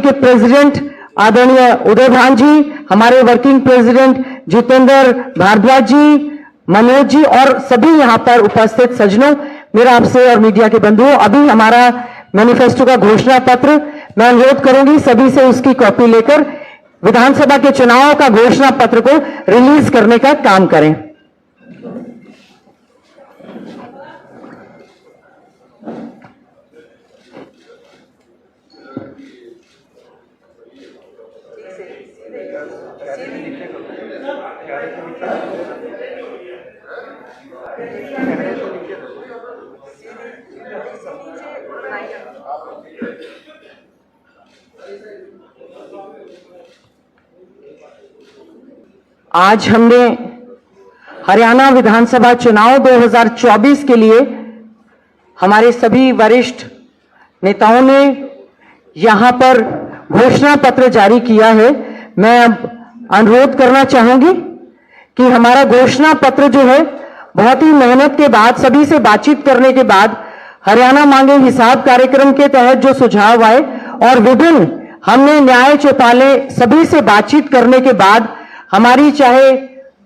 के प्रेसिडेंट आदरणीय उदय भान जी, हमारे वर्किंग प्रेसिडेंट जितेंद्र भारद्वाज जी, मनोज जी और सभी यहां पर उपस्थित सज्जनों, मेरा आपसे और मीडिया के बंधुओं, अभी हमारा मैनिफेस्टो का घोषणा पत्र मैं अनुरोध करूंगी सभी से उसकी कॉपी लेकर विधानसभा के चुनाव का घोषणा पत्र को रिलीज करने का काम करें। आज हमने हरियाणा विधानसभा चुनाव 2024 के लिए हमारे सभी वरिष्ठ नेताओं ने यहां पर घोषणा पत्र जारी किया है। मैं अब अनुरोध करना चाहूंगी कि हमारा घोषणा पत्र जो है बहुत ही मेहनत के बाद, सभी से बातचीत करने के बाद, हरियाणा मांगे हिसाब कार्यक्रम के तहत जो सुझाव आए और विभिन्न हमने न्याय चौपाले सभी से बातचीत करने के बाद हमारी चाहे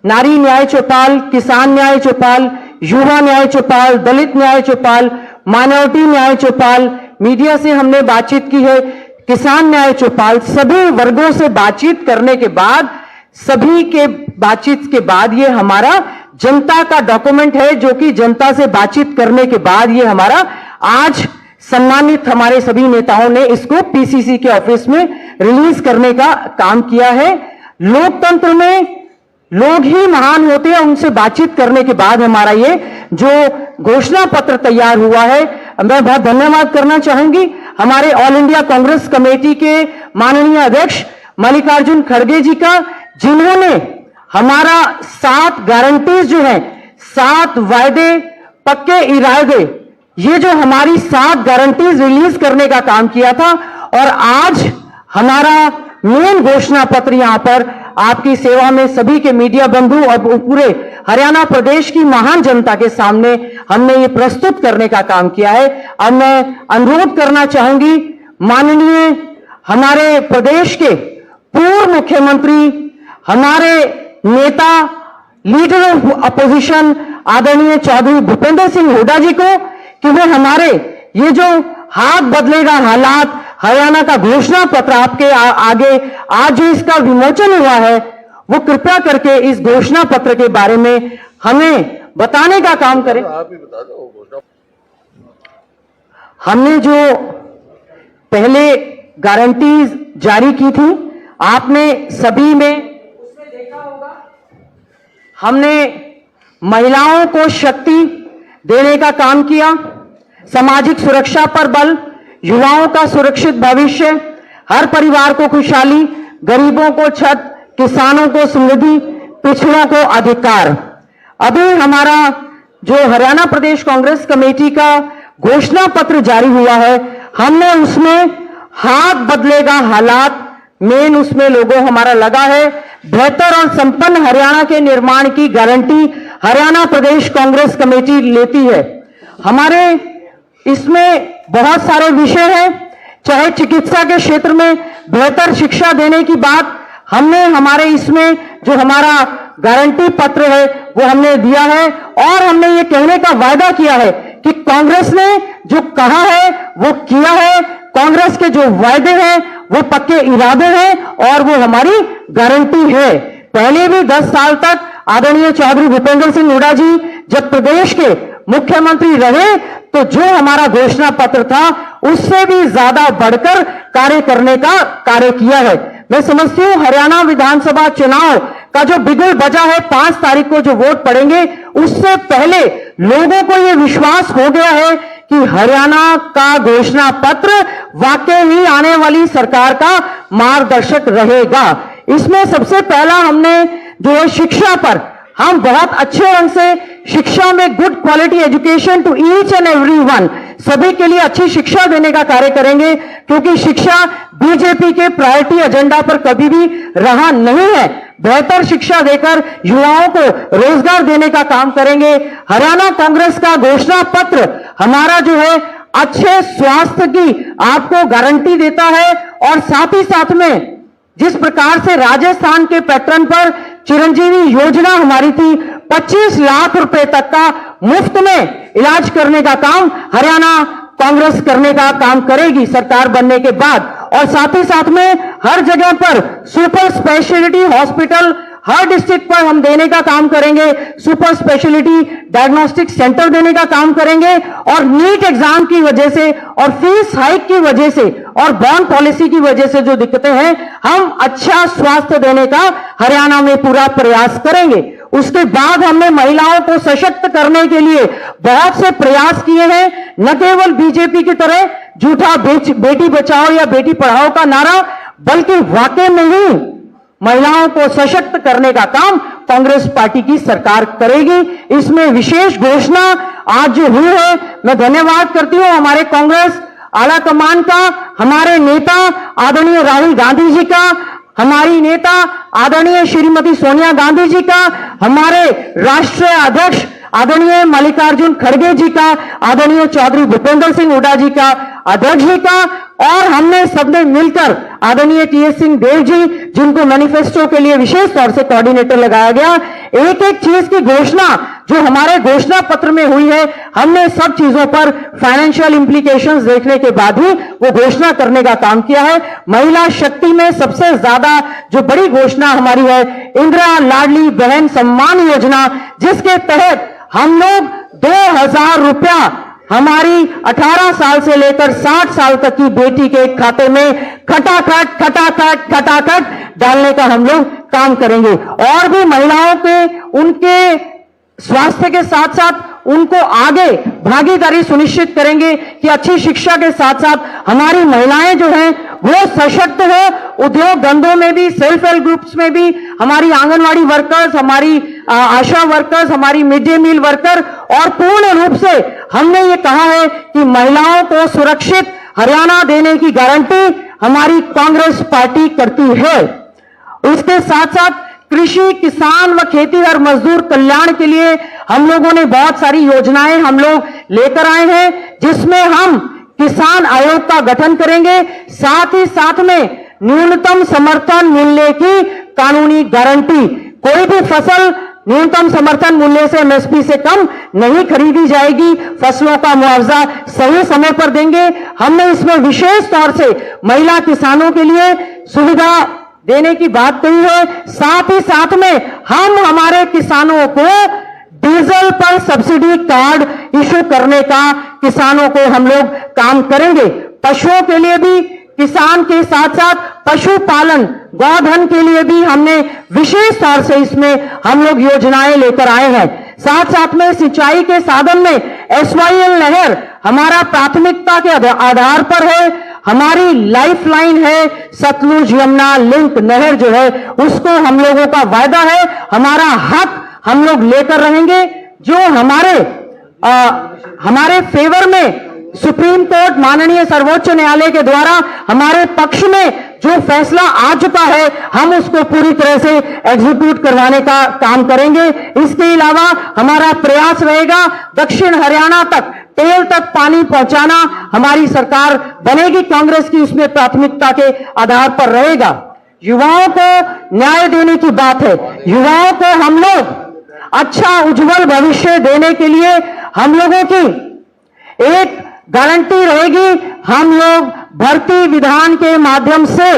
नारी न्याय चौपाल, किसान न्याय चौपाल, युवा न्याय चौपाल, दलित न्याय चौपाल, माइनॉरिटी न्याय चौपाल, मीडिया से हमने बातचीत की है, किसान न्याय चौपाल, सभी वर्गों से बातचीत करने के बाद, सभी के बातचीत के बाद ये हमारा जनता का डॉक्यूमेंट है, जो कि जनता से बातचीत करने के बाद ये हमारा आज सम्मानित हमारे सभी नेताओं ने इसको पीसीसी के ऑफिस में रिलीज करने का काम किया है। लोकतंत्र में लोग ही महान होते हैं, उनसे बातचीत करने के बाद हमारा ये जो घोषणा पत्र तैयार हुआ है। मैं बहुत धन्यवाद करना चाहूंगी हमारे ऑल इंडिया कांग्रेस कमेटी के माननीय अध्यक्ष मल्लिकार्जुन खड़गे जी का, जिन्होंने हमारा 7 गारंटीज जो है, 7 वायदे, पक्के इरादे, ये जो हमारी 7 गारंटीज रिलीज करने का काम किया था और आज हमारा मेन घोषणा पत्र यहां पर आपकी सेवा में सभी के मीडिया बंधु और पूरे हरियाणा प्रदेश की महान जनता के सामने हमने ये प्रस्तुत करने का काम किया है। अब मैं अनुरोध करना चाहूंगी माननीय हमारे प्रदेश के पूर्व मुख्यमंत्री, हमारे नेता, लीडर ऑफ अपोजिशन आदरणीय चौधरी भूपेंद्र सिंह हुड्डा जी को कि वे हमारे ये जो हाथ बदलेगा हालात हरियाणा का घोषणा पत्र आपके आगे आज जो इसका विमोचन हुआ है, वो कृपया करके इस घोषणा पत्र के बारे में हमें बताने का काम करें। आप ही बता दो। हमने जो पहले गारंटीज जारी की थी, आपने सभी में उसमें देखा होगा, हमने महिलाओं को शक्ति देने का काम किया, सामाजिक सुरक्षा पर बल, युवाओं का सुरक्षित भविष्य, हर परिवार को खुशहाली, गरीबों को छत, किसानों को समृद्धि, पिछड़ों को अधिकार। अभी हमारा जो हरियाणा प्रदेश कांग्रेस कमेटी का घोषणा पत्र जारी हुआ है, हमने उसमें हाथ बदलेगा हालात, मेन उसमें लोगो हमारा लगा है, बेहतर और संपन्न हरियाणा के निर्माण की गारंटी हरियाणा प्रदेश कांग्रेस कमेटी लेती है। हमारे इसमें बहुत सारे विषय हैं, चाहे चिकित्सा के क्षेत्र में बेहतर शिक्षा देने की बात हमने हमारे इसमें जो हमारा गारंटी पत्र है वो हमने दिया है और हमने ये कहने का वायदा किया है कि कांग्रेस ने जो कहा है वो किया है, कांग्रेस के जो वायदे हैं वो पक्के इरादे हैं और वो हमारी गारंटी है। पहले भी 10 साल तक आदरणीय चौधरी भूपेंद्र सिंह हुड्डा जी जब प्रदेश के मुख्यमंत्री रहे तो जो हमारा घोषणा पत्र था उससे भी ज्यादा बढ़कर कार्य करने का कार्य किया है। मैं समझती हूं हरियाणा विधानसभा चुनाव का जो बिगुल बजा है, 5 तारीख को जो वोट पड़ेंगे, उससे पहले लोगों को यह विश्वास हो गया है कि हरियाणा का घोषणा पत्र वाकई ही आने वाली सरकार का मार्गदर्शक रहेगा। इसमें सबसे पहला हमने जो है शिक्षा पर हम बहुत अच्छे ढंग से शिक्षा में good quality education to each and everyone, सभी के लिए अच्छी शिक्षा देने का कार्य करेंगे, क्योंकि शिक्षा बीजेपी के प्रायोरिटी एजेंडा पर कभी भी रहा नहीं है। बेहतर शिक्षा देकर युवाओं को रोजगार देने का काम करेंगे। हरियाणा कांग्रेस का घोषणा पत्र हमारा जो है अच्छे स्वास्थ्य की आपको गारंटी देता है और साथ ही साथ में जिस प्रकार से राजस्थान के पैटर्न पर चिरंजीवी योजना हमारी थी, 25 लाख रुपए तक का मुफ्त में इलाज करने का काम हरियाणा कांग्रेस करने का काम करेगी सरकार बनने के बाद। और साथ ही साथ में हर जगह पर सुपर स्पेशलिटी हॉस्पिटल हर डिस्ट्रिक्ट पर हम देने का काम करेंगे, सुपर स्पेशलिटी डायग्नोस्टिक सेंटर देने का काम करेंगे। और नीट एग्जाम की वजह से और फीस हाइक की वजह से और बॉन्ड पॉलिसी की वजह से जो दिक्कतें हैं, हम अच्छा स्वास्थ्य देने का हरियाणा में पूरा प्रयास करेंगे। उसके बाद हमने महिलाओं को सशक्त करने के लिए बहुत से प्रयास किए हैं, न केवल बीजेपी की तरह झूठा बेटी बचाओ या बेटी पढ़ाओ का नारा, बल्कि वाकई में ही महिलाओं को सशक्त करने का काम कांग्रेस पार्टी की सरकार करेगी। इसमें विशेष घोषणा आज जो हुई है, मैं धन्यवाद करती हूं हमारे कांग्रेस आला कमान का, हमारे नेता आदरणीय राहुल गांधी जी का, हमारी नेता आदरणीय श्रीमती सोनिया गांधी जी का, हमारे राष्ट्रीय अध्यक्ष आदरणीय मल्लिकार्जुन खड़गे जी का, आदरणीय चौधरी भूपेंद्र सिंह हुड्डा जी का, अध्यक्ष जी का, और हमने सबने मिलकर आदरणीय टीएस सिंह देव जी, जिनको मैनिफेस्टो के लिए विशेष तौर से कोऑर्डिनेटर लगाया गया, एक एक चीज की घोषणा जो हमारे घोषणा पत्र में हुई है, हमने सब चीजों पर फाइनेंशियल इंप्लीकेशंस देखने के बाद ही वो घोषणा करने का काम किया है। महिला शक्ति में सबसे ज्यादा जो बड़ी घोषणा हमारी है, इंदिरा लाडली बहन सम्मान योजना, जिसके तहत हम लोग 2000 रुपया हमारी 18 साल से लेकर 60 साल तक की बेटी के खाते में खटाखट डालने का हम लोग काम करेंगे। और भी महिलाओं के उनके स्वास्थ्य के साथ साथ उनको आगे भागीदारी सुनिश्चित करेंगे कि अच्छी शिक्षा के साथ साथ हमारी महिलाएं जो हैं वो सशक्त हो। उद्योग धंधों में भी, सेल्फ हेल्प ग्रुप्स में भी हमारी आंगनवाड़ी वर्कर्स, हमारी आशा वर्कर्स, हमारी मिड डे मील वर्कर, और पूर्ण रूप से हमने ये कहा है कि महिलाओं को सुरक्षित हरियाणा देने की गारंटी हमारी कांग्रेस पार्टी करती है। उसके साथ साथ कृषि, किसान व खेतीहर मजदूर कल्याण के लिए हम लोगों ने बहुत सारी योजनाएं हम लोग लेकर आए हैं, जिसमें हम किसान आयोग का गठन करेंगे, साथ ही साथ में न्यूनतम समर्थन मूल्य की कानूनी गारंटी। कोई भी फसल न्यूनतम समर्थन मूल्य से एमएसपी से कम नहीं खरीदी जाएगी, फसलों का मुआवजा सही समय पर देंगे। हमने इसमें विशेष तौर से महिला किसानों के लिए सुविधा देने की बात कही है। साथ ही साथ में हम हमारे किसानों को डीजल पर सब्सिडी कार्ड इशू करने का किसानों को हम लोग काम करेंगे। पशुओं के लिए भी, किसान के साथ साथ पशुपालन, गौधन के लिए भी हमने विशेष तौर से इसमें हम लोग योजनाएं लेकर आए हैं। साथ साथ में सिंचाई के साधन में SYL नहर हमारा प्राथमिकता के आधार पर है, हमारी लाइफलाइन है। सतलुज यमुना लिंक नहर जो है उसको हम लोगों का वायदा है, हमारा हक हम लोग लेकर रहेंगे। जो हमारे फेवर में सुप्रीम कोर्ट, माननीय सर्वोच्च न्यायालय के द्वारा हमारे पक्ष में जो फैसला आ चुका है, हम उसको पूरी तरह से एग्जीक्यूट करवाने का काम करेंगे। इसके अलावा हमारा प्रयास रहेगा दक्षिण हरियाणा तक, टेल तक पानी पहुंचाना हमारी सरकार बनेगी कांग्रेस की, उसमें प्राथमिकता के आधार पर रहेगा। युवाओं को न्याय देने की बात है, युवाओं को हम लोग अच्छा उज्जवल भविष्य देने के लिए हम लोगों की एक गारंटी रहेगी। हम लोग भर्ती विधान के माध्यम से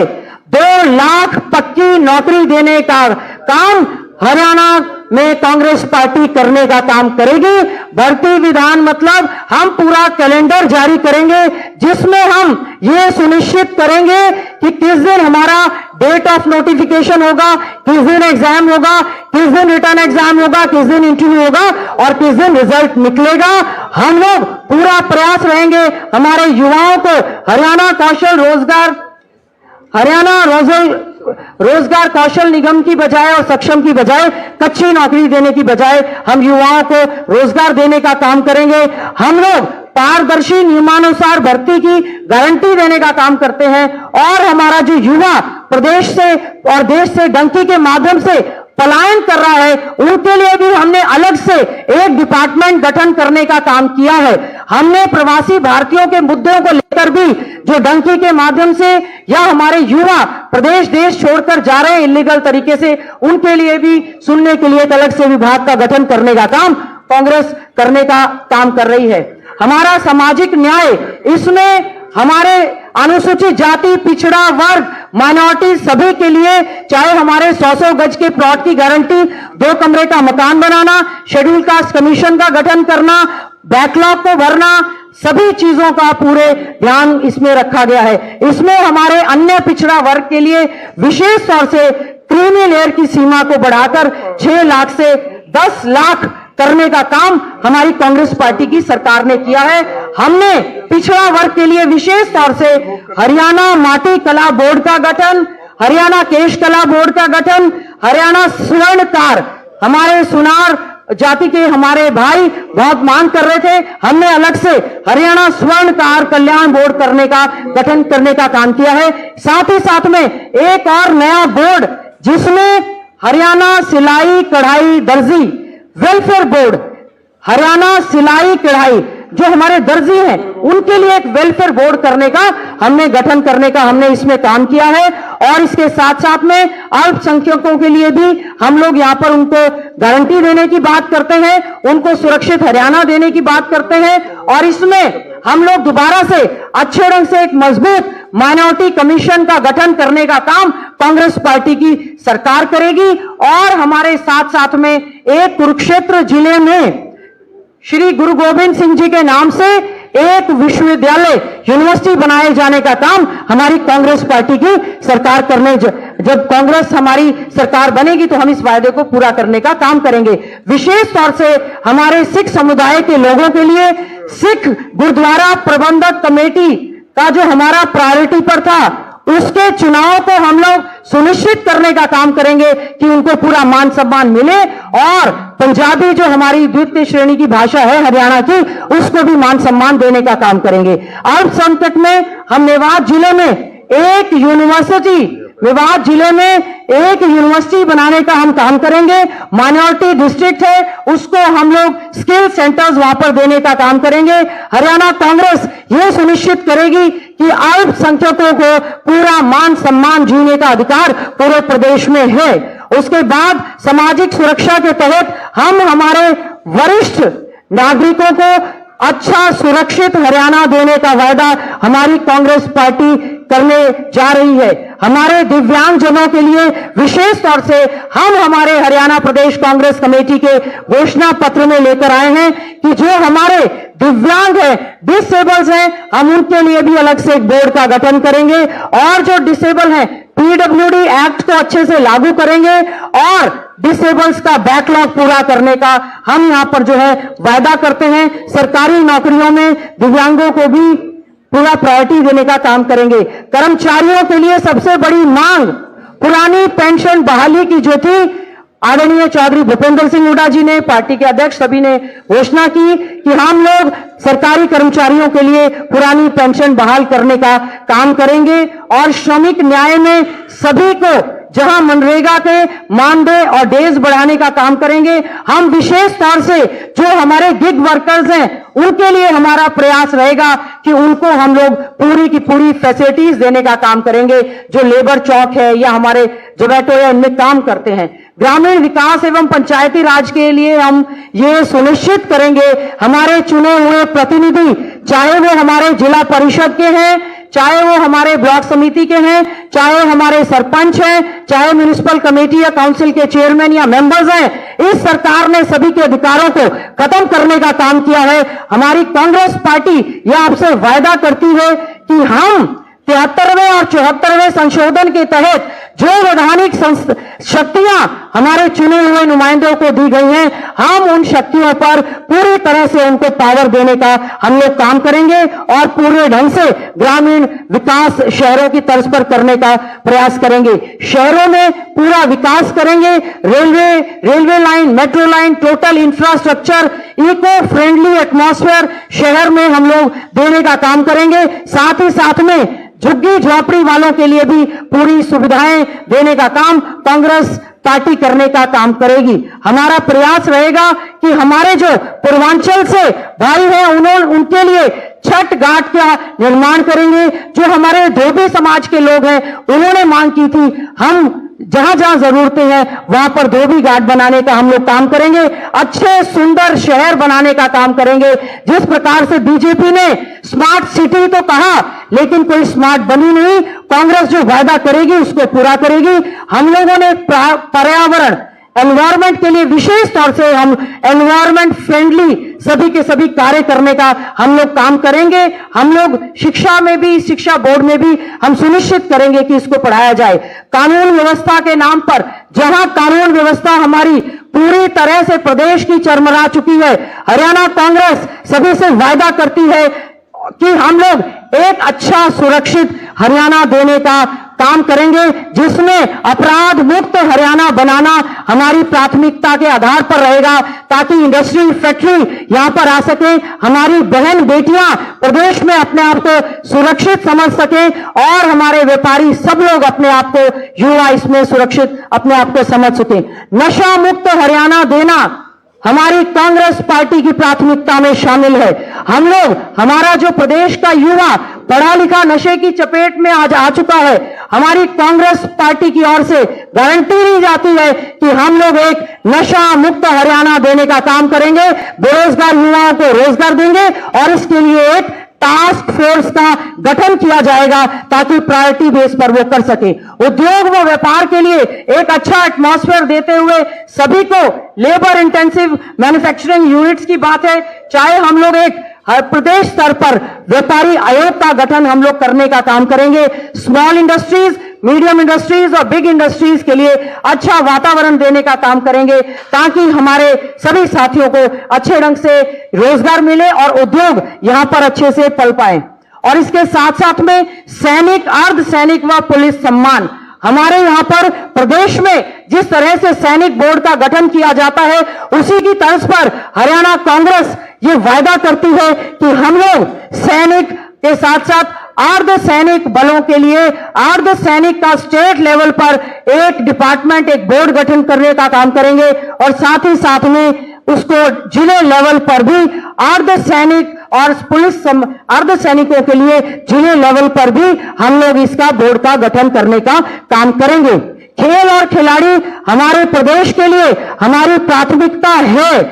2 लाख पक्की नौकरी देने का काम हरियाणा में कांग्रेस पार्टी करने का काम करेगी। भर्ती विधान मतलब हम पूरा कैलेंडर जारी करेंगे, जिसमें हम ये सुनिश्चित करेंगे कि किस दिन हमारा डेट ऑफ नोटिफिकेशन होगा, किस दिन एग्जाम होगा, किस दिन रिटर्न एग्जाम होगा, किस दिन इंटरव्यू होगा और किस दिन रिजल्ट निकलेगा। हम लोग पूरा प्रयास रहेंगे हमारे युवाओं को हरियाणा रोजगार कौशल निगम की बजाय और सक्षम की बजाय कच्ची नौकरी देने की बजाय हम युवाओं को रोजगार देने का काम करेंगे। हम लोग पारदर्शी नियमानुसार भर्ती की गारंटी देने का काम करते हैं और हमारा जो युवा प्रदेश से और देश से डंकी के माध्यम से पलायन कर रहा है, उनके लिए भी हमने अलग से एक डिपार्टमेंट गठन करने का काम किया है। हमने प्रवासी भारतीयों के मुद्दों को लेकर भी जो डंकी के माध्यम से या हमारे युवा प्रदेश देश छोड़कर जा रहे हैं इलीगल तरीके से, उनके लिए भी सुनने के लिए एक अलग से विभाग का गठन करने का काम कांग्रेस करने का काम कर रही है। हमारा सामाजिक न्याय, इसमें हमारे अनुसूचित जाति, पिछड़ा वर्ग, माइनॉरिटी सभी के लिए, चाहे हमारे 100 गज के प्लॉट की गारंटी, 2 कमरे का मकान बनाना, शेड्यूल कास्ट कमीशन का गठन करना, बैकलॉग को भरना, सभी चीजों का पूरे ध्यान इसमें रखा गया है। इसमें हमारे अन्य पिछड़ा वर्ग के लिए विशेष तौर से क्रीमी लेयर की सीमा को बढ़ाकर 6 लाख से 10 लाख करने का काम हमारी कांग्रेस पार्टी की सरकार ने किया है। हमने पिछड़ा वर्ग के लिए विशेष तौर से हरियाणा माटी कला बोर्ड का गठन, हरियाणा केश कला बोर्ड का गठन, हरियाणा स्वर्णकार, हमारे सुनार जाति के हमारे भाई बहुत मांग कर रहे थे, हमने अलग से हरियाणा स्वर्णकार कल्याण बोर्ड करने का गठन करने का काम किया है। साथ ही साथ में एक और नया बोर्ड, जिसमें हरियाणा सिलाई कढ़ाई दर्जी वेलफेयर बोर्ड, हरियाणा सिलाई कढ़ाई जो हमारे दर्जी हैं उनके लिए एक वेलफेयर बोर्ड करने का हमने गठन करने का हमने इसमें काम किया है। और इसके साथ साथ में अल्पसंख्यकों के लिए भी हम लोग यहाँ पर उनको गारंटी देने की बात करते हैं, उनको सुरक्षित हरियाणा देने की बात करते हैं। और इसमें हम लोग दोबारा से अच्छे ढंग से एक मजबूत माइनॉरिटी कमीशन का गठन करने का काम कांग्रेस पार्टी की सरकार करेगी। और हमारे साथ साथ में एक कुरुक्षेत्र जिले में श्री गुरु गोविंद सिंह जी के नाम से एक विश्वविद्यालय, यूनिवर्सिटी बनाए जाने का काम हमारी कांग्रेस पार्टी की सरकार करने, जब कांग्रेस हमारी सरकार बनेगी तो हम इस वायदे को पूरा करने का काम करेंगे। विशेष तौर से हमारे सिख समुदाय के लोगों के लिए सिख गुरुद्वारा प्रबंधक कमेटी का जो हमारा प्रायोरिटी पर था, उसके चुनाव को हम लोग सुनिश्चित करने का काम करेंगे कि उनको पूरा मान सम्मान मिले। और पंजाबी जो हमारी द्वितीय श्रेणी की भाषा है हरियाणा की, उसको भी मान सम्मान देने का काम करेंगे। अल्पसंख्यक में हम मेवात जिले में एक यूनिवर्सिटी, मेवात जिले में एक यूनिवर्सिटी बनाने का हम काम करेंगे। माइनॉरिटी डिस्ट्रिक्ट है, उसको हम लोग स्किल सेंटर्स वहां पर देने का काम करेंगे। हरियाणा कांग्रेस ये सुनिश्चित करेगी कि अल्पसंख्यकों को पूरा मान सम्मान जीने का अधिकार पूरे प्रदेश में है। उसके बाद सामाजिक सुरक्षा के तहत हम हमारे वरिष्ठ नागरिकों को अच्छा सुरक्षित हरियाणा देने का वायदा हमारी कांग्रेस पार्टी करने जा रही है। हमारे दिव्यांगजनों के लिए विशेष तौर से हम हमारे हरियाणा प्रदेश कांग्रेस कमेटी के घोषणा पत्र में लेकर आए हैं कि जो हमारे दिव्यांग हैं, डिसेबल्स हैं, हम उनके लिए भी अलग से एक बोर्ड का गठन करेंगे। और जो डिसेबल हैं, पीडब्ल्यूडी एक्ट को अच्छे से लागू करेंगे और डिसेबल्स का बैकलॉग पूरा करने का हम यहां पर जो है वायदा करते हैं। सरकारी नौकरियों में दिव्यांगों को भी पूरा प्रायोरिटी देने का काम करेंगे। कर्मचारियों के लिए सबसे बड़ी मांग पुरानी पेंशन बहाली की जो थी, आदरणीय चौधरी भूपेंद्र सिंह हुड्डा जी ने, पार्टी के अध्यक्ष सभी ने घोषणा की कि हम लोग सरकारी कर्मचारियों के लिए पुरानी पेंशन बहाल करने का काम करेंगे। और श्रमिक न्याय में सभी को जहां मनरेगा के मानदेय और डेज बढ़ाने का काम करेंगे। हम विशेष तौर से जो हमारे गिग वर्कर्स हैं, उनके लिए हमारा प्रयास रहेगा कि उनको हम लोग पूरी की पूरी फैसिलिटीज देने का काम करेंगे। जो लेबर चौक है या हमारे जोमेटो या इनमें काम करते हैं, ग्रामीण विकास एवं पंचायती राज के लिए हम ये सुनिश्चित करेंगे हमारे चुने हुए प्रतिनिधि, चाहे वो हमारे जिला परिषद के हैं, चाहे वो हमारे ब्लॉक समिति के हैं, चाहे हमारे सरपंच हैं, चाहे म्युनिसिपल कमेटी या काउंसिल के चेयरमैन या मेंबर्स हैं, इस सरकार ने सभी के अधिकारों को खत्म करने का काम किया है। हमारी कांग्रेस पार्टी यह आपसे वायदा करती है कि हम 73वें और 74वें संशोधन के तहत जो वैधानिक शक्तियां हमारे चुने हुए नुमाइंदों को दी गई हैं, हम उन शक्तियों पर पूरी तरह से उनको पावर देने का हम लोग काम करेंगे और पूरे ढंग से ग्रामीण विकास शहरों की तर्ज पर करने का प्रयास करेंगे। शहरों में पूरा विकास करेंगे, railway line, metro line, total infrastructure, eco friendly atmosphere शहर में हम लोग देने का काम करेंगे। साथ ही साथ में झुग्गी झोपड़ी वालों के लिए भी पूरी सुविधाएं देने का काम कांग्रेस पार्टी करने का काम करेगी। हमारा प्रयास रहेगा कि हमारे जो पूर्वांचल से भाई हैं उनके लिए छठ घाट का निर्माण करेंगे। जो हमारे धोबी समाज के लोग हैं उन्होंने मांग की थी, हम जहां जहां जरूरतें हैं वहां पर धोबी घाट बनाने का हम लोग काम करेंगे। अच्छे सुंदर शहर बनाने का काम करेंगे। जिस प्रकार से बीजेपी ने स्मार्ट सिटी तो कहा लेकिन कोई स्मार्ट बनी नहीं। कांग्रेस जो वादा करेगी उसको पूरा करेगी। हम लोगों ने पर्यावरण एनवायरमेंट के लिए विशेष तौर से हम एनवायरमेंट फ्रेंडली सभी के सभी कार्य करने का हम लोग काम करेंगे। हम लोग शिक्षा में भी, शिक्षा बोर्ड में भी हम सुनिश्चित करेंगे कि इसको पढ़ाया जाए। कानून व्यवस्था के नाम पर जहां कानून व्यवस्था हमारी पूरी तरह से प्रदेश की चरमरा चुकी है, हरियाणा कांग्रेस सभी से वायदा करती है कि हम लोग एक अच्छा सुरक्षित हरियाणा देने का काम करेंगे, जिसमें अपराध मुक्त हरियाणा बनाना हमारी प्राथमिकता के आधार पर रहेगा, ताकि इंडस्ट्री फैक्ट्री यहां पर आ सके, हमारी बहन बेटियां प्रदेश में अपने आप को सुरक्षित समझ सके और हमारे व्यापारी सब लोग अपने आप को, युवा इसमें सुरक्षित अपने आप को समझ सके। नशा मुक्त हरियाणा देना हमारी कांग्रेस पार्टी की प्राथमिकता में शामिल है। हम लोग, हमारा जो प्रदेश का युवा पढ़ा लिखा नशे की चपेट में आज आ चुका है, हमारी कांग्रेस पार्टी की ओर से गारंटी दी जाती है कि हम लोग एक नशा मुक्त हरियाणा देने का काम करेंगे, बेरोजगार युवाओं को रोजगार देंगे और इसके लिए एक टास्क फोर्स का गठन किया जाएगा ताकि प्रायोरिटी बेस पर वो कर सके। उद्योग व व्यापार के लिए एक अच्छा एटमॉस्फेयर देते हुए सभी को लेबर इंटेंसिव मैन्युफैक्चरिंग यूनिट्स की बात है, चाहे हम लोग एक हर प्रदेश स्तर पर व्यापारी आयोग का गठन हम लोग करने का काम करेंगे। स्मॉल इंडस्ट्रीज, मीडियम इंडस्ट्रीज और बिग इंडस्ट्रीज के लिए अच्छा वातावरण देने का काम करेंगे ताकि हमारे सभी साथियों को अच्छे ढंग से रोजगार मिले और उद्योग यहां पर अच्छे से पल पाए। और इसके साथ साथ में सैनिक, अर्धसैनिक व पुलिस सम्मान, हमारे यहां पर प्रदेश में जिस तरह से सैनिक बोर्ड का गठन किया जाता है उसी की तर्ज पर हरियाणा कांग्रेस ये वायदा करती है कि हम लोग सैनिक के साथ साथ अर्धसैनिक बलों के लिए अर्धसैनिक का स्टेट लेवल पर एक डिपार्टमेंट, एक बोर्ड गठन करने का काम करेंगे और साथ ही साथ में उसको जिले लेवल पर भी अर्धसैनिक और पुलिस अर्धसैनिकों के लिए जिले लेवल पर भी हम लोग इसका बोर्ड का गठन करने का काम करेंगे। खेल और खिलाड़ी हमारे प्रदेश के लिए हमारी प्राथमिकता है।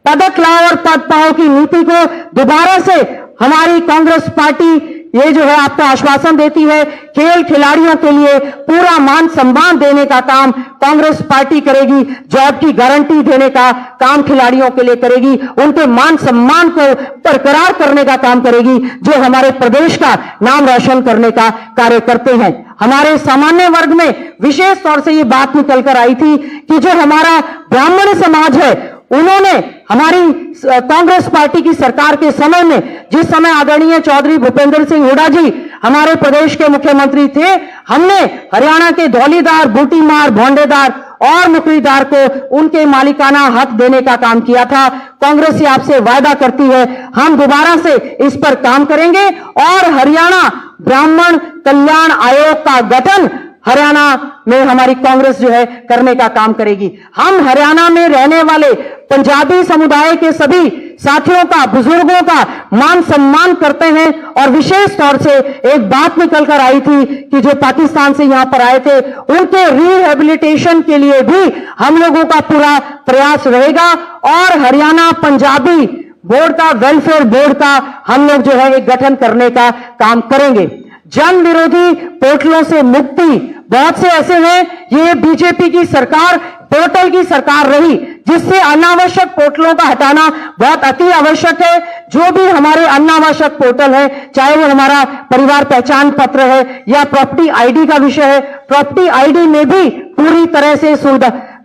पदक लाओ और पद पाओ की नीति को दोबारा से हमारी कांग्रेस पार्टी ये जो है आपको आश्वासन देती है। खेल खिलाड़ियों के लिए पूरा मान सम्मान देने का काम कांग्रेस पार्टी करेगी। जॉब की गारंटी देने का काम खिलाड़ियों के लिए करेगी। उनके मान सम्मान को बरकरार करने का काम करेगी, जो हमारे प्रदेश का नाम रोशन करने का कार्य करते हैं। हमारे सामान्य वर्ग में विशेष तौर से ये बात निकल कर आई थी कि जो हमारा ब्राह्मण समाज है उन्होंने हमारी कांग्रेस पार्टी की सरकार के समय में, जिस समय आदरणीय चौधरी भूपेंद्र सिंह हुड्डा जी हमारे प्रदेश के मुख्यमंत्री थे, हमने हरियाणा के धौलीदार, बूटीमार, भोंडेदार और मुकरीदार को उनके मालिकाना हक देने का काम किया था। कांग्रेस आपसे वायदा करती है हम दोबारा से इस पर काम करेंगे और हरियाणा ब्राह्मण कल्याण आयोग का गठन हरियाणा में हमारी कांग्रेस जो है करने का काम करेगी। हम हरियाणा में रहने वाले पंजाबी समुदाय के सभी साथियों का, बुजुर्गों का मान सम्मान करते हैं और विशेष तौर से एक बात निकल कर आई थी कि जो पाकिस्तान से यहां पर आए थे उनके रिहेबिलिटेशन के लिए भी हम लोगों का पूरा प्रयास रहेगा और हरियाणा पंजाबी बोर्ड का, वेलफेयर बोर्ड का हम लोग जो है एक गठन करने का काम करेंगे। जन विरोधी पोर्टलों से मुक्ति, बहुत से ऐसे हैं, ये बीजेपी की सरकार पोर्टल की सरकार रही, जिससे अनावश्यक पोर्टलों का हटाना बहुत अति आवश्यक है। जो भी हमारे अनावश्यक पोर्टल है, चाहे वो हमारा परिवार पहचान पत्र है या प्रॉपर्टी आईडी का विषय है, प्रॉपर्टी आईडी में भी पूरी तरह से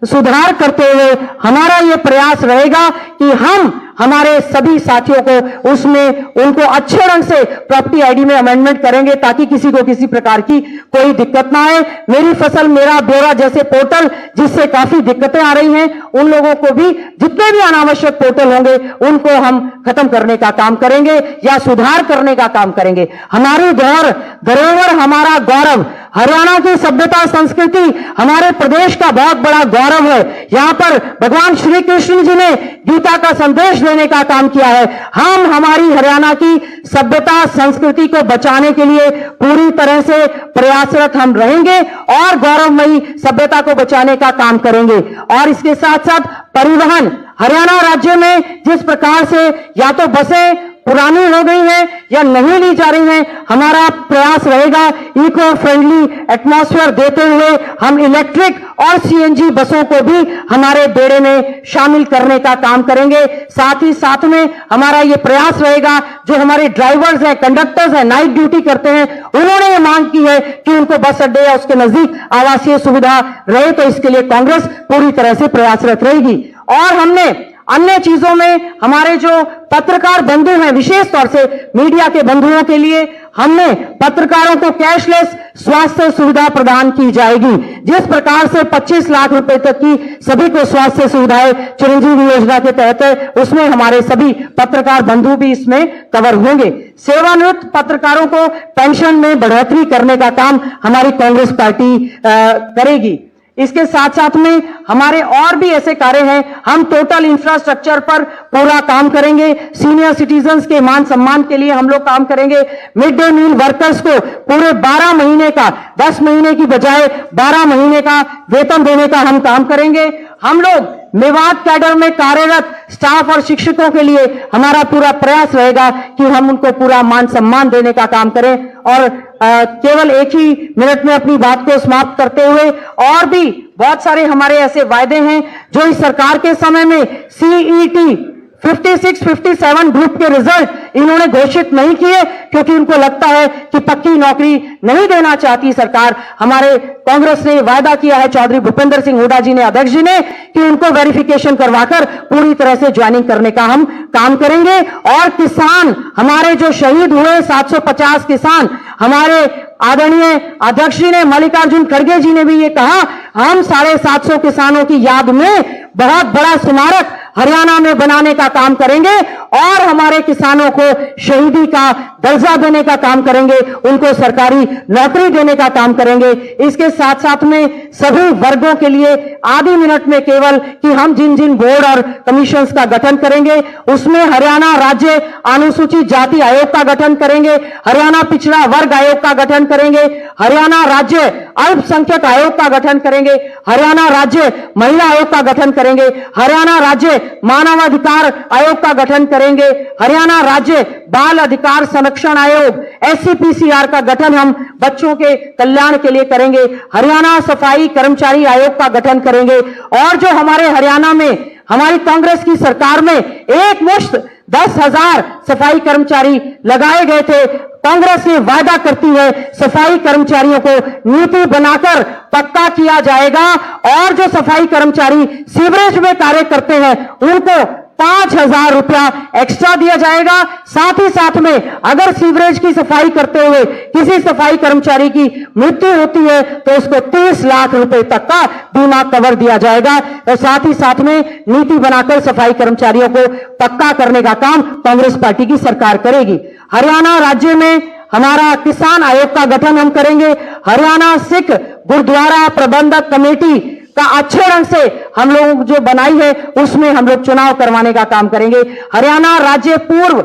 सुधार करते हुए हमारा ये प्रयास रहेगा कि हम हमारे सभी साथियों को उसमें उनको अच्छे ढंग से प्रॉपर्टी आईडी में अमेंडमेंट करेंगे ताकि किसी को किसी प्रकार की कोई दिक्कत ना आए। मेरी फसल मेरा ब्यौरा जैसे पोर्टल जिससे काफी दिक्कतें आ रही हैं, उन लोगों को भी जितने भी अनावश्यक पोर्टल होंगे उनको हम खत्म करने का काम करेंगे या सुधार करने का काम करेंगे। हमारी धरोहर हमारा गौरव, हरियाणा की सभ्यता संस्कृति हमारे प्रदेश का बहुत बड़ा गौरव है। यहां पर भगवान श्री कृष्ण जी ने गीता का संदेश देने का काम किया है। हम हमारी हरियाणा की सभ्यता संस्कृति को बचाने के लिए पूरी तरह से प्रयासरत हम रहेंगे और गौरवमयी सभ्यता को बचाने का काम करेंगे। और इसके साथ साथ परिवहन, हरियाणा राज्य में जिस प्रकार से या तो बसें पुरानी हो गई हैं या नहीं ली जा रही हैं, हमारा प्रयास रहेगा इको फ्रेंडली एटमॉस्फेयर देते हुए हम इलेक्ट्रिक और सीएनजी बसों को भी हमारे बेड़े में शामिल करने का काम करेंगे। साथ ही साथ में हमारा ये प्रयास रहेगा, जो हमारे ड्राइवर्स हैं, कंडक्टर्स हैं, नाइट ड्यूटी करते हैं, उन्होंने ये मांग की है कि उनको बस अड्डे या उसके नजदीक आवासीय सुविधा रहे, तो इसके लिए कांग्रेस पूरी तरह से प्रयासरत रहेगी। और हमने अन्य चीजों में हमारे जो पत्रकार बंधु हैं, विशेष तौर से मीडिया के बंधुओं के लिए हमने पत्रकारों को कैशलेस स्वास्थ्य सुविधा प्रदान की जाएगी। जिस प्रकार से 25 लाख रुपए तक की सभी को स्वास्थ्य सुविधाएं चिरंजीवी योजना के तहत है, उसमें हमारे सभी पत्रकार बंधु भी इसमें कवर होंगे। सेवानिवृत्त पत्रकारों को पेंशन में बढ़ोतरी करने का काम हमारी कांग्रेस पार्टी करेगी। इसके साथ साथ में हमारे और भी ऐसे कार्य हैं। हम टोटल इंफ्रास्ट्रक्चर पर पूरा काम करेंगे। सीनियर सिटीजन्स के मान सम्मान के लिए हम लोग काम करेंगे। मिड डे मील वर्कर्स को पूरे 12 महीने का, 10 महीने की बजाय 12 महीने का वेतन देने का हम काम करेंगे। हम लोग मेवात कैडर में कार्यरत स्टाफ और शिक्षकों के लिए हमारा पूरा प्रयास रहेगा कि हम उनको पूरा मान सम्मान देने का काम करें। और केवल एक ही मिनट में अपनी बात को समाप्त करते हुए, और भी बहुत सारे हमारे ऐसे वायदे हैं जो इस सरकार के समय में सीईटी 56-57 ग्रुप के रिजल्ट इन्होंने घोषित नहीं किए, क्योंकि उनको लगता है कि पक्की नौकरी नहीं देना चाहती सरकार। हमारे कांग्रेस ने वायदा किया है, चौधरी भूपेंद्र सिंह हुड्डा जी ने, अध्यक्ष जी ने, कि उनको वेरिफिकेशन करवाकर पूरी तरह से ज्वाइनिंग करने का हम काम करेंगे। और किसान हमारे जो शहीद हुए 750 किसान, हमारे आदरणीय अध्यक्ष जी ने, मल्लिकार्जुन खड़गे जी ने भी ये कहा, हम 750 किसानों की याद में बहुत बड़ा स्मारक हरियाणा में बनाने का काम करेंगे और हमारे किसानों को शहीदी का दर्जा देने का काम करेंगे, उनको सरकारी नौकरी देने का काम करेंगे। इसके साथ साथ में सभी वर्गों के लिए आधी मिनट में केवल कि हम जिन जिन बोर्ड और कमीशंस का गठन करेंगे, उसमें हरियाणा राज्य अनुसूचित जाति आयोग का गठन करेंगे, हरियाणा पिछड़ा वर्ग आयोग का गठन करेंगे, हरियाणा राज्य अल्पसंख्यक आयोग का गठन करेंगे, हरियाणा राज्य महिला आयोग का गठन करेंगे, हरियाणा राज्य मानवाधिकार आयोग का गठन करेंगे, हरियाणा राज्य बाल अधिकार संरक्षण आयोग SCPCR का गठन हम बच्चों के कल्याण के लिए करेंगे, हरियाणा सफाई कर्मचारी आयोग का गठन करेंगे। और जो हमारे हरियाणा में हमारी कांग्रेस की सरकार में एक मुश्त 10,000 सफाई कर्मचारी लगाए गए थे, कांग्रेस ये वायदा करती है सफाई कर्मचारियों को नीति बनाकर पक्का किया जाएगा। और जो सफाई कर्मचारी सीवरेज में कार्य करते हैं उनको 5,000 रुपया एक्स्ट्रा दिया जाएगा। साथ ही साथ में अगर सीवरेज की सफाई करते हुए किसी सफाई कर्मचारी की मृत्यु होती है तो उसको 30 लाख रुपए तक का बीमा कवर दिया जाएगा। और साथ ही साथ में नीति बनाकर सफाई कर्मचारियों को पक्का करने का काम कांग्रेस पार्टी की सरकार करेगी। हरियाणा राज्य में हमारा किसान आयोग का गठन हम करेंगे। हरियाणा सिख गुरुद्वारा प्रबंधक कमेटी का अच्छे ढंग से हम लोग जो बनाई है उसमें हम लोग चुनाव करवाने का काम करेंगे। हरियाणा राज्य पूर्व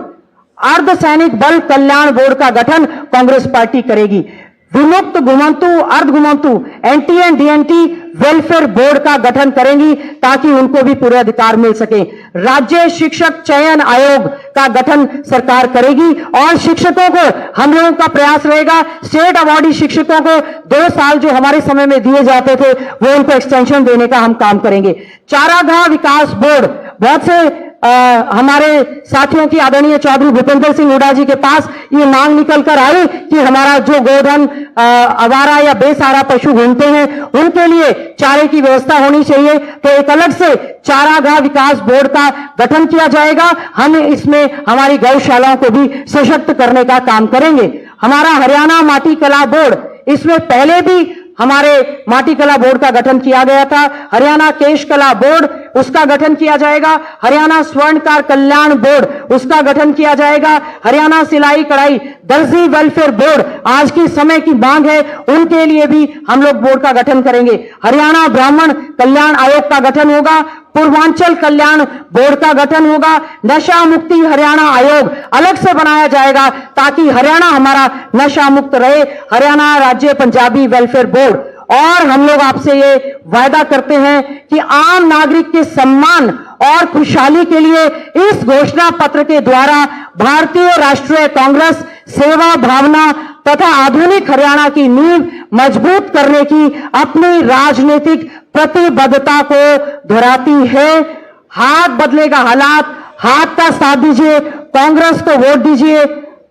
अर्धसैनिक बल कल्याण बोर्ड का गठन कांग्रेस पार्टी करेगी। विमुक्त घुमंतु अर्ध घुमंतु NTN DNT वेलफेयर बोर्ड का गठन करेंगी ताकि उनको भी पूरे अधिकार मिल सके। राज्य शिक्षक चयन आयोग का गठन सरकार करेगी और शिक्षकों को हम लोगों का प्रयास रहेगा, स्टेट अवार्डी शिक्षकों को 2 साल जो हमारे समय में दिए जाते थे वो उनको एक्सटेंशन देने का हम काम करेंगे। चारागाह विकास बोर्ड, बहुत से हमारे साथियों की आदरणीय चौधरी भूपेंद्र सिंह हुड्डा जी के पास ये मांग निकल कर आई कि हमारा जो गोधन आवारा या बेसहारा पशु घूमते हैं उनके लिए चारे की व्यवस्था होनी चाहिए। तो एक अलग से चारागाह विकास बोर्ड का गठन किया जाएगा। हम इसमें हमारी गौशालाओं को भी सशक्त करने का काम करेंगे। हमारा हरियाणा माटी कला बोर्ड, इसमें पहले भी हमारे माटी कला बोर्ड का गठन किया गया था। हरियाणा केश कला बोर्ड, उसका गठन किया जाएगा। हरियाणा स्वर्णकार कल्याण बोर्ड, उसका गठन किया जाएगा। हरियाणा सिलाई कढ़ाई दर्जी वेलफेयर बोर्ड, आज की समय की मांग है, उनके लिए भी हम लोग बोर्ड का गठन करेंगे। हरियाणा ब्राह्मण कल्याण आयोग का गठन होगा। पूर्वांचल कल्याण बोर्ड का गठन होगा। नशा मुक्ति हरियाणा आयोग अलग से बनाया जाएगा ताकि हरियाणा हमारा नशा मुक्त रहे। हरियाणा राज्य पंजाबी वेलफेयर बोर्ड, और हम लोग आपसे ये वायदा करते हैं कि आम नागरिक के सम्मान और खुशहाली के लिए इस घोषणा पत्र के द्वारा भारतीय राष्ट्रीय कांग्रेस सेवा भावना तथा आधुनिक हरियाणा की नींव मजबूत करने की अपनी राजनीतिक प्रतिबद्धता को दोहराती है। हाथ बदलेगा हालात, हाथ का साथ दीजिए, कांग्रेस को वोट दीजिए।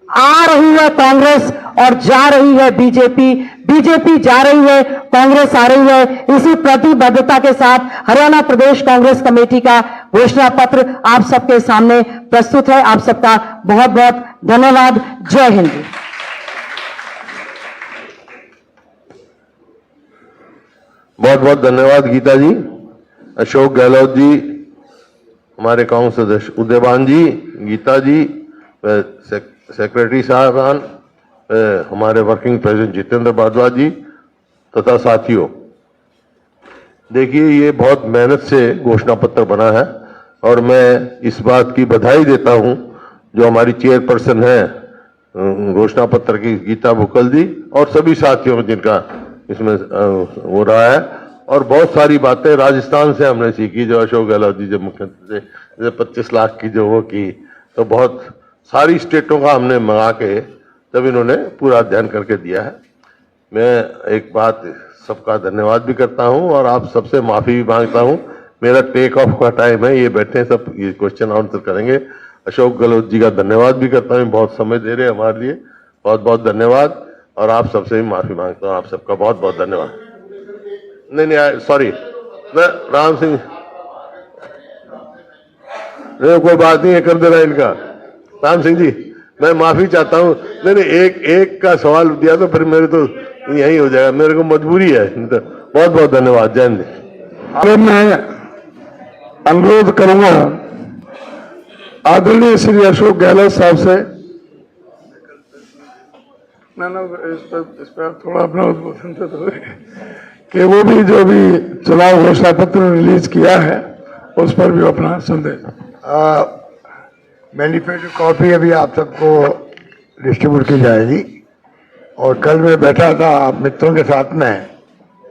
आ रही है कांग्रेस और जा रही है बीजेपी, बीजेपी जा रही है, कांग्रेस आ रही है। इसी प्रतिबद्धता के साथ हरियाणा प्रदेश कांग्रेस कमेटी का घोषणा पत्र आप सबके सामने प्रस्तुत है। आप सबका बहुत बहुत धन्यवाद। जय हिंद। बहुत बहुत धन्यवाद गीता जी। अशोक गहलोत जी, हमारे कांग्रेस सदस्य उदयभान जी, गीता जी, सेक्रेटरी साहबान, हमारे वर्किंग प्रेसिडेंट जितेंद्र भारद्वाज जी तथा साथियों, देखिए ये बहुत मेहनत से घोषणा पत्र बना है और मैं इस बात की बधाई देता हूं जो हमारी चेयरपर्सन है घोषणा पत्र की गीता बुकल जी और सभी साथियों जिनका इसमें हो रहा है। और बहुत सारी बातें राजस्थान से हमने सीखी, जो अशोक गहलोत जी जब मुख्यमंत्री थे, जैसे 25 लाख की जो वो की, तो बहुत सारी स्टेटों का हमने मंगा के तब इन्होंने पूरा अध्ययन करके दिया है। मैं एक बात सबका धन्यवाद भी करता हूं और आप सबसे माफी भी मांगता हूं। मेरा टेक ऑफ का टाइम है, ये बैठे हैं सब, ये क्वेश्चन आंसर करेंगे। अशोक गहलोत जी का धन्यवाद भी करता हूं, बहुत समय दे रहे हैं हमारे लिए, बहुत बहुत धन्यवाद। और आप सबसे भी माफी मांगता हूं, आप सबका बहुत बहुत धन्यवाद। नहीं सॉरी, मैं राम सिंह, नहीं कोई बात नहीं है, कर देना इनका। राम सिंह जी मैं माफी चाहता हूं। नहीं एक का सवाल दिया तो फिर मेरे तो यही हो जाएगा, मेरे को मजबूरी है। तो बहुत बहुत धन्यवाद। जय हिंद। मैं अनुरोध करूंगा आदरणीय श्री अशोक गहलोत साहब से, इस पर थोड़ा अपना उद्बोधन तो कि वो भी जो भी चुनाव घोषणा पत्र रिलीज किया है उस पर भी अपना संदेश। मैनिफेस्टो कॉपी अभी आप सबको डिस्ट्रीब्यूट की जाएगी। और कल मैं बैठा था आप मित्रों के साथ में,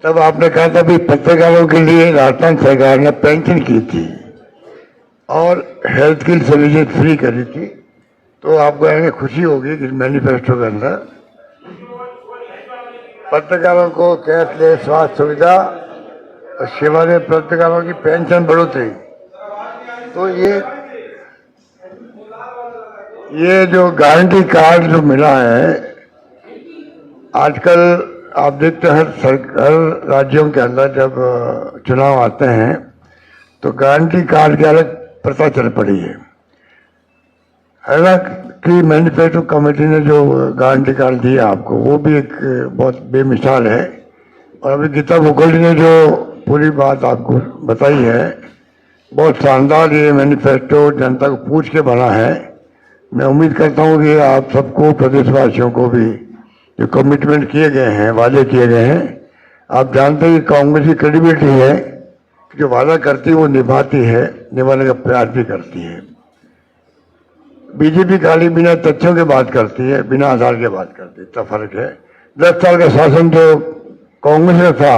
तब आपने कहा था भी पत्रकारों के लिए राजस्थान सरकार ने पेंशन की थी और हेल्थ की सर्विसेज फ्री करी थी। तो आपको आगे खुशी होगी कि मैनिफेस्टो के अंदर पत्रकारों को कैशलेस स्वास्थ्य सुविधा और सेवानिवृत्त पत्रकारों की पेंशन बढ़ोतरी। तो ये जो गारंटी कार्ड जो मिला है, आजकल आप देखते हैं हर राज्यों के अंदर जब चुनाव आते हैं तो गारंटी कार्ड की अलग प्रथा चल पड़ी है। हरियाणा की मैनिफेस्टो कमेटी ने जो गारंटी कार्ड दिया आपको, वो भी एक बहुत बेमिसाल है। और अभी गीता बुकल जी ने जो पूरी बात आपको बताई है, बहुत शानदार ये मैनिफेस्टो जनता को पूछ के बना है। मैं उम्मीद करता हूँ कि आप सबको, प्रदेशवासियों को भी जो कमिटमेंट किए गए हैं, वादे किए गए हैं, आप जानते हैं कि कांग्रेस की क्रेडिबिलिटी है, जो वादा करती है वो निभाती है, निभाने का प्रयास भी करती है। बीजेपी खाली बिना तथ्यों के बात करती है, बिना आधार के बात करती है, इतना फर्क है। 10 साल का शासन जो कांग्रेस का था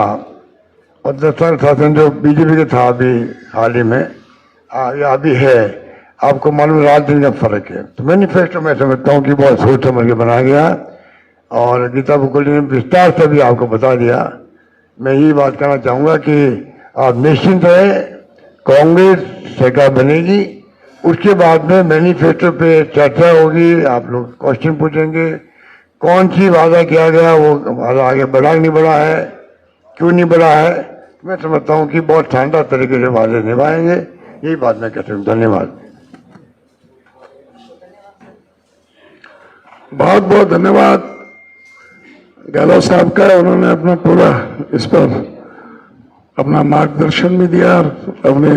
और 10 साल का शासन जो बीजेपी का था अभी हाल ही में, या अभी है, आपको मालूम रात दिन का फर्क है। तो मैनिफेस्टो मैं समझता हूँ कि बहुत सोच समझ के बनाया गया और गीता बुकल जी ने विस्तार से भी आपको बता दिया। मैं यही बात कहना चाहूँगा कि आप निश्चिंत रहे, कांग्रेस सरकार बनेगी, उसके बाद में मैनिफेस्टो पे चर्चा होगी, आप लोग क्वेश्चन पूछेंगे, कौन सी वादा किया गया वो वादा आगे बढ़ा नहीं बढ़ा है, क्यों नहीं बढ़ा है। मैं समझता हूँ कि बहुत शानदार तरीके से वादे निभाएंगे, यही बात मैं कहता हूँ। धन्यवाद। बहुत बहुत धन्यवाद गहलोत साहब का। उन्होंने अपना पूरा इस पर अपना मार्गदर्शन भी दिया और अपने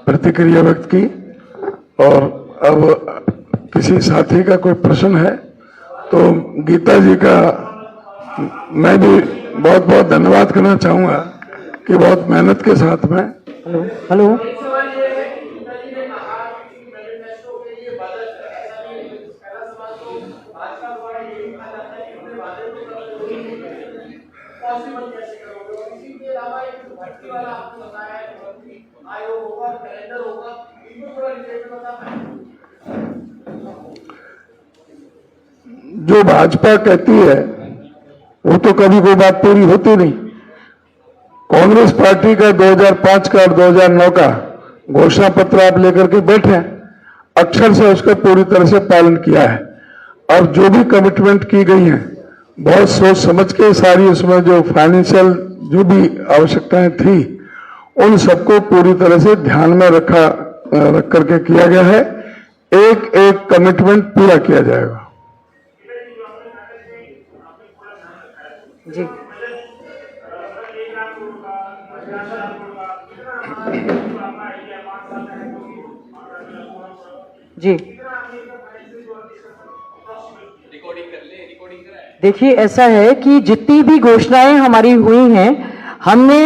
प्रतिक्रिया व्यक्त की। और अब किसी साथी का कोई प्रश्न है तो गीता जी का मैं भी बहुत बहुत धन्यवाद करना चाहूंगा कि बहुत मेहनत के साथ में। हेलो जो भाजपा कहती है वो तो कभी कोई बात पूरी होती नहीं। कांग्रेस पार्टी का 2005 का और 2009 का घोषणा पत्र आप लेकर के बैठे हैं, अक्षर से उसका पूरी तरह से पालन किया है। और जो भी कमिटमेंट की गई है बहुत सोच समझ के सारी, उसमें जो फाइनेंशियल जो भी आवश्यकताएं थी उन सबको पूरी तरह से ध्यान में रख करके किया गया है। एक एक कमिटमेंट पूरा किया जाएगा। जी जी देखिए, ऐसा है कि जितनी भी घोषणाएं हमारी हुई हैं, हमने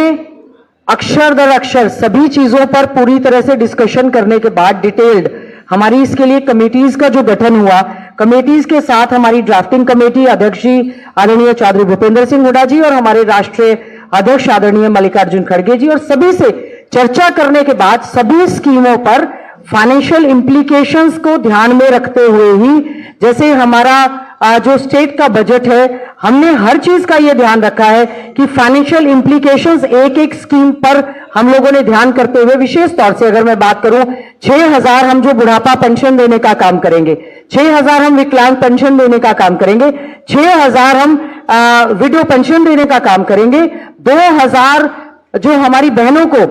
अक्षर दर अक्षर सभी चीजों पर पूरी तरह से डिस्कशन करने के बाद डिटेल्ड हमारी इसके लिए कमेटीज का जो गठन हुआ, कमेटीज के साथ हमारी ड्राफ्टिंग कमेटी अध्यक्ष जी आदरणीय चौधरी भूपेंद्र सिंह हुड्डा जी और हमारे राष्ट्रीय अध्यक्ष आदरणीय मल्लिकार्जुन खड़गे जी और सभी से चर्चा करने के बाद सभी स्कीमों पर फाइनेंशियल इंप्लीकेशंस को ध्यान में रखते हुए ही, जैसे हमारा जो स्टेट का बजट है, हमने हर चीज का यह ध्यान रखा है कि फाइनेंशियल इंप्लीकेशंस एक एक स्कीम पर हम लोगों ने ध्यान करते हुए, विशेष तौर से अगर मैं बात करूं, 6,000 हम जो बुढ़ापा पेंशन देने का काम करेंगे, 6,000 हम विकलांग पेंशन देने का काम करेंगे, 6,000 हम विडो पेंशन देने का काम करेंगे, 2,000 जो हमारी बहनों को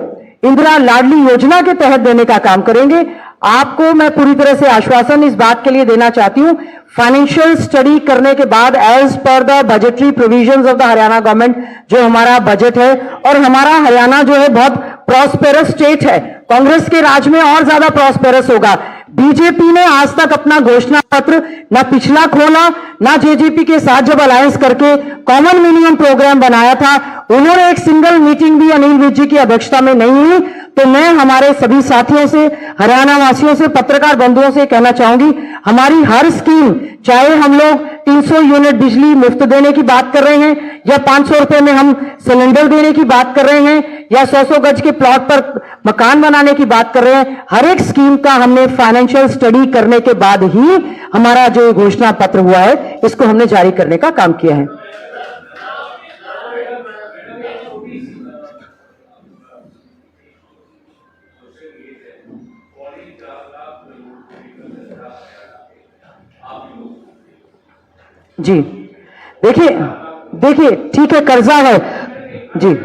इंदिरा लाडली योजना के तहत देने का काम करेंगे। आपको मैं पूरी तरह से आश्वासन इस बात के लिए देना चाहती हूं, फाइनेंशियल स्टडी करने के बाद as per the budgetary provisions of the Haryana government जो हमारा बजट है, और हमारा हरियाणा जो है बहुत प्रॉस्पेरस स्टेट है, कांग्रेस के राज में और ज्यादा प्रॉस्पेरस होगा। बीजेपी ने आज तक अपना घोषणा पत्र न पिछला खोला, ना जेजेपी के साथ जब अलायंस करके कॉमन मिनिमम प्रोग्राम बनाया था, उन्होंने एक सिंगल मीटिंग भी अनिल विज जी की अध्यक्षता में नहीं हुई। तो मैं हमारे सभी साथियों से, हरियाणा वासियों से, पत्रकार बंधुओं से कहना चाहूंगी, हमारी हर स्कीम, चाहे हम लोग 300 यूनिट बिजली मुफ्त देने की बात कर रहे हैं, या 500 रुपए में हम सिलेंडर देने की बात कर रहे हैं, या 100 गज के प्लॉट पर मकान बनाने की बात कर रहे हैं, हर एक स्कीम का हमने फाइनेंशियल स्टडी करने के बाद ही हमारा जो घोषणा पत्र हुआ है, इसको हमने जारी करने का काम किया है। जी देखिए ठीक है, कर्जा है जी।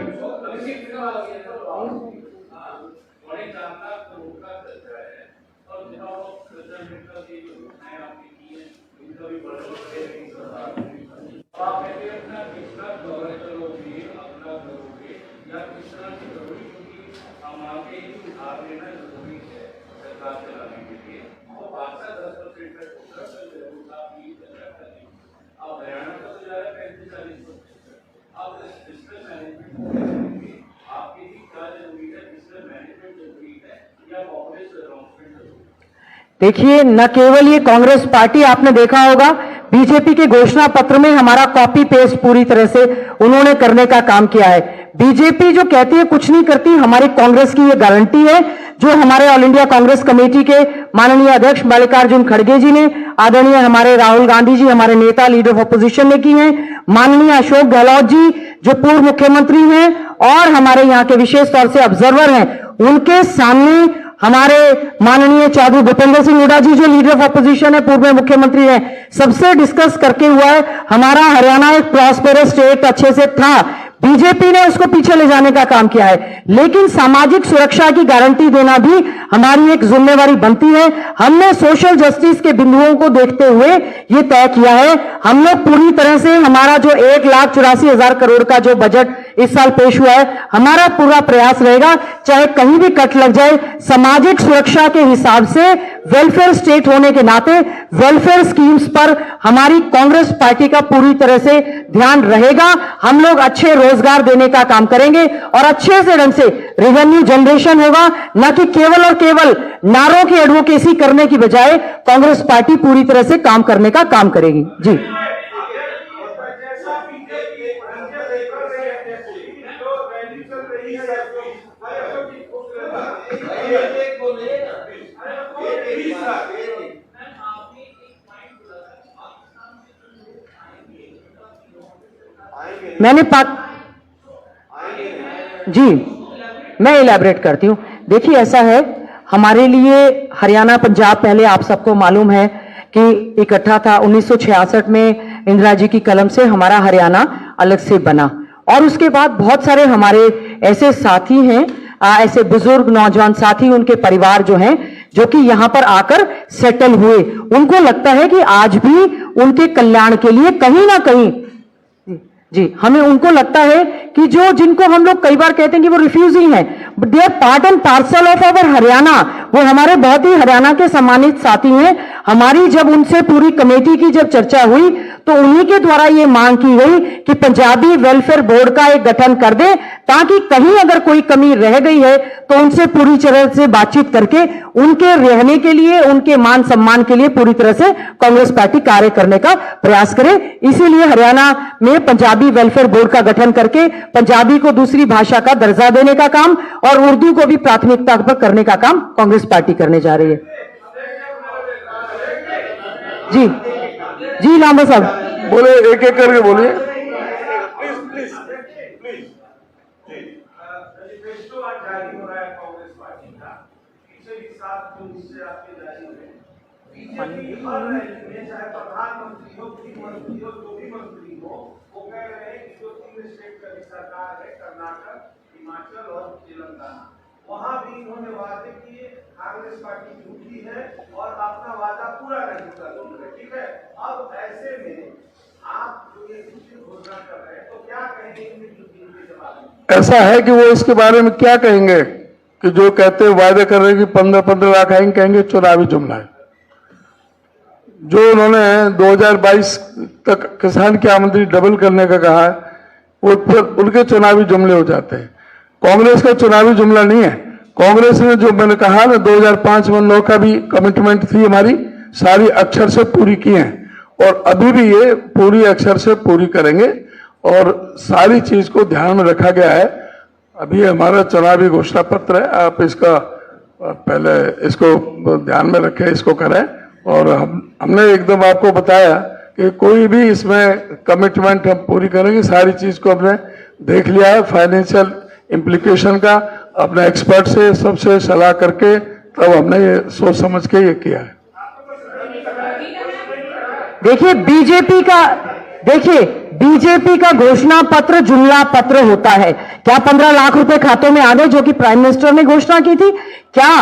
देखिए, न केवल ये कांग्रेस पार्टी, आपने देखा होगा बीजेपी के घोषणा पत्र में हमारा कॉपी पेस्ट पूरी तरह से उन्होंने करने का काम किया है। बीजेपी जो कहती है कुछ नहीं करती, हमारी कांग्रेस की ये गारंटी है, जो हमारे ऑल इंडिया कांग्रेस कमेटी के माननीय अध्यक्ष मल्लिकार्जुन खड़गे जी ने, आदरणीय हमारे राहुल गांधी जी, हमारे नेता लीडर ऑफ अपोजिशन ने की है, माननीय अशोक गहलोत जी जो पूर्व मुख्यमंत्री हैं और हमारे यहाँ के विशेष तौर से ऑब्जर्वर हैं, उनके सामने हमारे माननीय चौधरी भूपेंद्र सिंह हुड्डा जी जो लीडर ऑफ अपोजिशन है, पूर्व मुख्यमंत्री हैं, सबसे डिस्कस करके हुआ है। हमारा हरियाणा एक प्रॉस्पेरस स्टेट अच्छे से था, बीजेपी ने उसको पीछे ले जाने का काम किया है, लेकिन सामाजिक सुरक्षा की गारंटी देना भी हमारी एक जिम्मेवारी बनती है। हमने सोशल जस्टिस के बिंदुओं को देखते हुए ये तय किया है। हम लोग पूरी तरह से हमारा जो 1,84,000 करोड़ का जो बजट इस साल पेश हुआ है, हमारा पूरा प्रयास रहेगा, चाहे कहीं भी कट लग जाए, सामाजिक सुरक्षा के हिसाब से वेलफेयर स्टेट होने के नाते वेलफेयर स्कीम्स पर हमारी कांग्रेस पार्टी का पूरी तरह से ध्यान रहेगा। हम लोग अच्छे रोजगार देने का काम करेंगे और अच्छे से ढंग से रेवेन्यू जनरेशन होगा, न कि केवल और केवल नारों की एडवोकेसी करने की बजाय कांग्रेस पार्टी पूरी तरह से काम करने का काम करेगी। जी मैंने जी मैं इलैबोरेट करती हूं। देखिए ऐसा है, हमारे लिए हरियाणा पंजाब पहले आप सबको मालूम है कि इकट्ठा था। 1966 में इंदिरा जी की कलम से हमारा हरियाणा अलग से बना और उसके बाद बहुत सारे हमारे ऐसे साथी हैं, ऐसे बुजुर्ग नौजवान साथी, उनके परिवार जो हैं, जो कि यहां पर आकर सेटल हुए। उनको लगता है कि आज भी उनके कल्याण के लिए कहीं ना कहीं जी हमें उनको लगता है कि जो जिनको हम लोग कई बार कहते हैं कि वो रिफ्यूजी हैं, but they are part and parcel of our Haryana. वो हमारे बहुत ही हरियाणा के सम्मानित साथी हैं। हमारी जब उनसे पूरी कमेटी की जब चर्चा हुई तो उन्हीं के द्वारा ये मांग की गई कि पंजाबी वेलफेयर बोर्ड का एक गठन कर दे, ताकि कहीं अगर कोई कमी रह गई है तो उनसे पूरी तरह से बातचीत करके उनके रहने के लिए, उनके मान सम्मान के लिए पूरी तरह से कांग्रेस पार्टी कार्य करने का प्रयास करे। इसीलिए हरियाणा में पंजाबी वेलफेयर बोर्ड का गठन करके पंजाबी को दूसरी भाषा का दर्जा देने का काम और उर्दू को भी प्राथमिकता पर करने का काम कांग्रेस पार्टी करने जा रही है। जी जी लांबा साहब बोले, एक एक करके बोलिए। प्रधानमंत्री हो, गृहमंत्री हो, जो भी मंत्री हो, वो कह रहे हैं कि जो 3 स्टेट का सरकार है, कर्नाटक, हिमाचल और तेलंगाना, वहां भी इन्होंने वादे किए। कांग्रेस पार्टी झूठी है और अपना वादा पूरा नहीं कर रही है, ठीक है। अब ऐसे में आप जो ये घोषणा कर रहे हैं, तो क्या कहेंगे इनके बारे में? ऐसा है कि वो इसके बारे में क्या कहेंगे कि जो कहते हैं वायदे कर रहे हैं कि 15-15 लाख आएंगे, कहेंगे चुनावी जुमला है। जो उन्होंने 2022 तक किसान की आमदनी डबल करने का कहा है, वो फिर उनके चुनावी जुमले हो जाते हैं। कांग्रेस का चुनावी जुमला नहीं है। कांग्रेस ने जो मैंने कहा ना 2005 में 9 का भी कमिटमेंट थी हमारी, सारी अक्षर से पूरी की है और अभी भी ये पूरी अक्षर से पूरी करेंगे और सारी चीज को ध्यान में रखा गया है। अभी हमारा चुनावी घोषणा पत्र है, आप इसका पहले इसको ध्यान में रखें, इसको करें। और हमने एकदम आपको बताया कि कोई भी इसमें कमिटमेंट हम पूरी करेंगे। सारी चीज को हमने देख लिया है, फाइनेंशियल इम्प्लीकेशन का अपने एक्सपर्ट से सबसे सलाह करके तब हमने ये सोच समझ के ये किया है। देखिए बीजेपी का घोषणा पत्र जुमला पत्र होता है। क्या 15 लाख रुपए खातों में आ गए जो कि प्राइम मिनिस्टर ने घोषणा की थी? क्या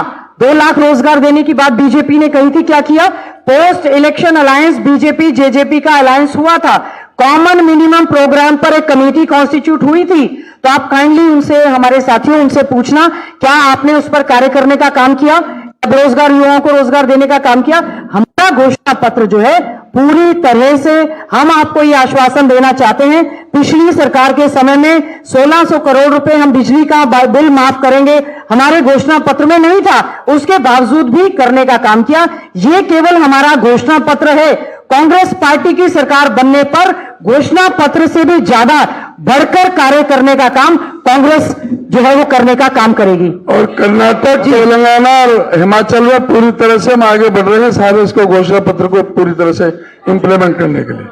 2 लाख रोजगार देने की बात बीजेपी ने कही थी? क्या किया? Post election alliance BJP JJP का अलायंस हुआ था, कॉमन मिनिमम प्रोग्राम पर एक कमेटी कॉन्स्टिट्यूट हुई थी। तो आप काइंडली उनसे, हमारे साथियों, उनसे पूछना क्या आपने उस पर कार्य करने का काम किया? बेरोजगार युवाओं को रोजगार देने का काम किया? हमारा घोषणा पत्र जो है पूरी तरह से हम आपको ये आश्वासन देना चाहते हैं, पिछली सरकार के समय में 1600 करोड़ रुपए हम बिजली का बिल माफ करेंगे, हमारे घोषणा पत्र में नहीं था, उसके बावजूद भी करने का काम किया। ये केवल हमारा घोषणा पत्र है। कांग्रेस पार्टी की सरकार बनने पर घोषणा पत्र से भी ज्यादा बढ़कर कार्य करने का काम कांग्रेस जो है वो करने का काम करेगी। और कर्नाटक, तेलंगाना और हिमाचल में पूरी तरह से हम आगे बढ़ रहे हैं सारे इसको घोषणा पत्र को पूरी तरह से इंप्लीमेंट करने के लिए,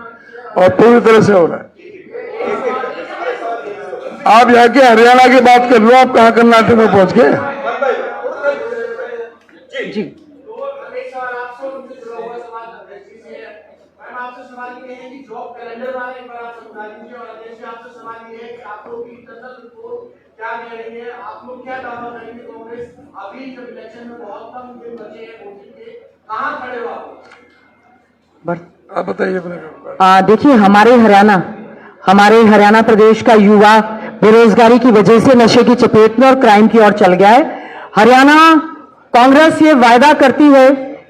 और पूरी तरह से हो रहा है। आप यहाँ के हरियाणा की बात कर लो, आप कहाँ कर्नाटक में पहुंच गए? जी तो एक सवाल आपसे उनसे जुड़ा हुआ सवाल अध्यक्ष से है। मैम आपसे सवाल ये है कि जॉब कैलेंडर वाले एक बार आप समझा दीजिए, और अध्यक्ष आपसे सवाल ये है कि आप लोग की इंटरनल रिपोर्ट क्या कह रही है, आप लोग क्या दावा करेंगे कांग्रेस अभी जब इलेक्शन में बहुत कम दिन बचे हैं वोटिंग के, कहाँ खड़े हो आप? आप बताइए अपने। देखिए हमारे हरियाणा प्रदेश का युवा बेरोजगारी की वजह से नशे की चपेट में और क्राइम की ओर चल गया है। हरियाणा कांग्रेस ये वायदा करती है,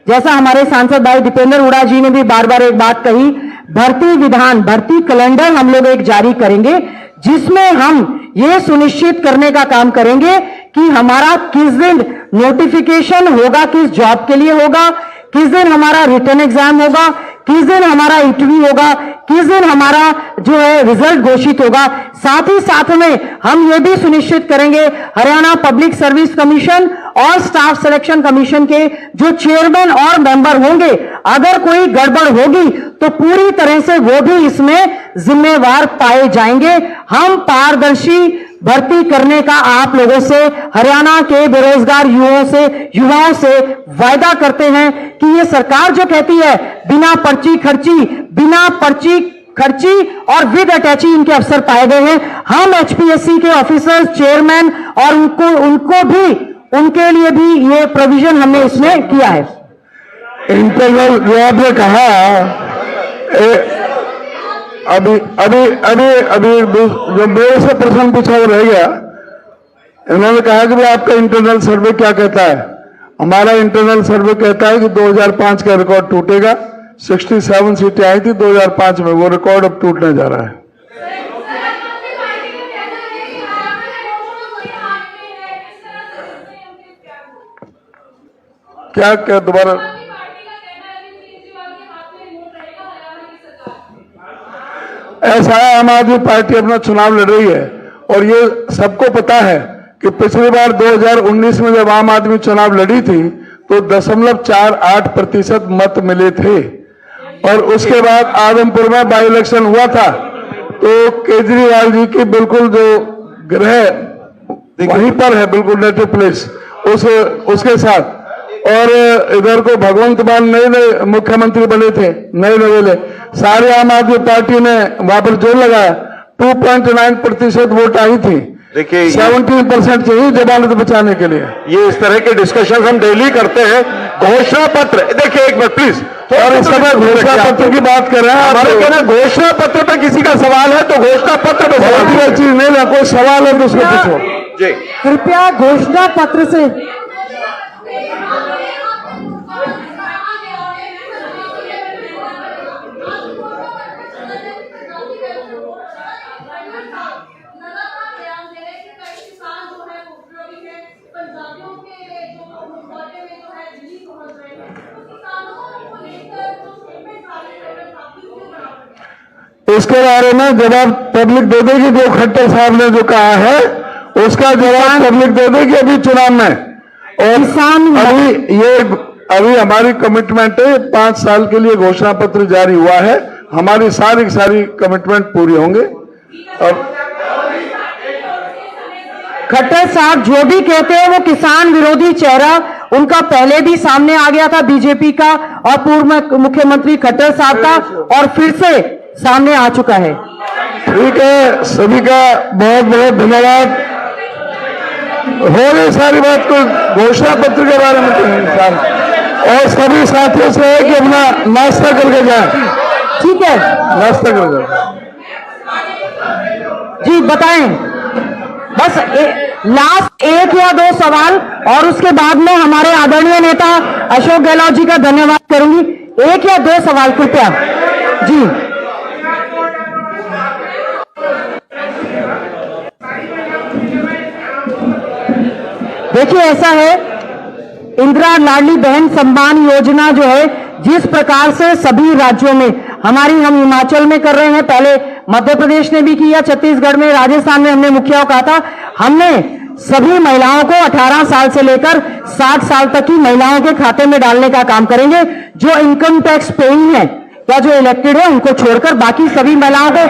जैसा हमारे सांसद भाई दीपेंद्र हुडा जी ने भी बार बार एक बात कही, भर्ती कैलेंडर हम लोग एक जारी करेंगे, जिसमें हम ये सुनिश्चित करने का काम करेंगे कि हमारा किस दिन नोटिफिकेशन होगा, किस जॉब के लिए होगा, किस दिन हमारा रिटर्न एग्जाम होगा, किस दिन हमारा इंटरव्यू होगा, किस दिन हमारा जो है रिजल्ट घोषित होगा। साथ ही साथ में हम ये भी सुनिश्चित करेंगे हरियाणा पब्लिक सर्विस कमीशन और स्टाफ सिलेक्शन कमीशन के जो चेयरमैन और मेंबर होंगे, अगर कोई गड़बड़ होगी तो पूरी तरह से वो भी इसमें जिम्मेवार पाए जाएंगे। हम पारदर्शी भर्ती करने का आप लोगों से, हरियाणा के बेरोजगार युवाओं से वायदा करते हैं कि ये सरकार जो कहती है बिना पर्ची खर्ची और विद अटैची इनके अफसर पाए गए हैं, हम एचपीएससी के ऑफिसर्स, चेयरमैन और उनको भी, उनके लिए भी ये प्रोविजन हमने इसमें किया है। इंटरनल जो आपने कहा अभी जो मेरे से प्रश्न पूछा वो रह गया। इन्होंने कहा कि भाई आपका इंटरनल सर्वे क्या कहता है। हमारा इंटरनल सर्वे कहता है कि 2005 का रिकॉर्ड टूटेगा। 67 सीटें आई थी 2005 में, वो रिकॉर्ड अब टूटने जा रहा है। क्या दोबारा? ऐसा है, आम आदमी पार्टी अपना चुनाव लड़ रही है और ये सबको पता है कि पिछली बार 2019 में जब आम आदमी चुनाव लड़ी थी तो 0.48% मत मिले थे, और उसके बाद आदमपुर में बाई इलेक्शन हुआ था तो केजरीवाल जी की बिल्कुल जो गृह वहीं पर है, बिल्कुल नेटिव प्लेस उसके साथ, और इधर को भगवंत मान नए मुख्यमंत्री बने थे, नए नवेले, सारे आम आदमी पार्टी ने वहां पर जोर लगाया। 2.9% वोट आई थी। देखिए 17% चाहिए जमानत बचाने के लिए। ये इस तरह के डिस्कशन हम डेली करते हैं। घोषणा पत्र, देखिए एक मिनट प्लीज, और इस समय घोषणा पत्र की बात कर रहे हैं। हमारे कहना घोषणा पत्र पे किसी का सवाल है तो घोषणा पत्र पे बहुत ही अच्छी नहीं ना, कोई सवाल है तो उसको पूछो जी। कृपया घोषणा पत्र से इसके बारे में जवाब पब्लिक दे देगी। जो खट्टर साहब ने जो कहा है उसका जवाब पब्लिक दे देगी अभी चुनाव में। और अभी हमारी कमिटमेंट है, 5 साल के लिए घोषणा पत्र जारी हुआ है, हमारी सारी कमिटमेंट पूरी होंगे। और खट्टर साहब जो भी कहते हैं वो किसान विरोधी चेहरा उनका पहले भी सामने आ गया था, बीजेपी का और पूर्व मुख्यमंत्री खट्टर साहब का, और फिर से सामने आ चुका है। ठीक है, सभी का बहुत बहुत धन्यवाद। हो गई सारी बात को घोषणा पत्र के बारे में और सभी साथियों से है कि अपना नाश्ता करके जाए। ठीक है, नाश्ता करके जाए जी बताएं। बस लास्ट 1 या 2 सवाल और उसके बाद में हमारे आदरणीय नेता अशोक गहलोत जी का धन्यवाद करूंगी। 1 या 2 सवाल कृपया जी। देखिए ऐसा है, इंदिरा लाडली बहन सम्मान योजना जो है, जिस प्रकार से सभी राज्यों में हम हिमाचल में कर रहे हैं, पहले मध्य प्रदेश ने भी किया, छत्तीसगढ़ में, राजस्थान में हमने मुखिया को कहा था, हमने सभी महिलाओं को 18 साल से लेकर 60 साल तक की महिलाओं के खाते में डालने का काम करेंगे। जो इनकम टैक्स पेइंग है या जो इलेक्टेड है उनको छोड़कर बाकी सभी महिलाओं को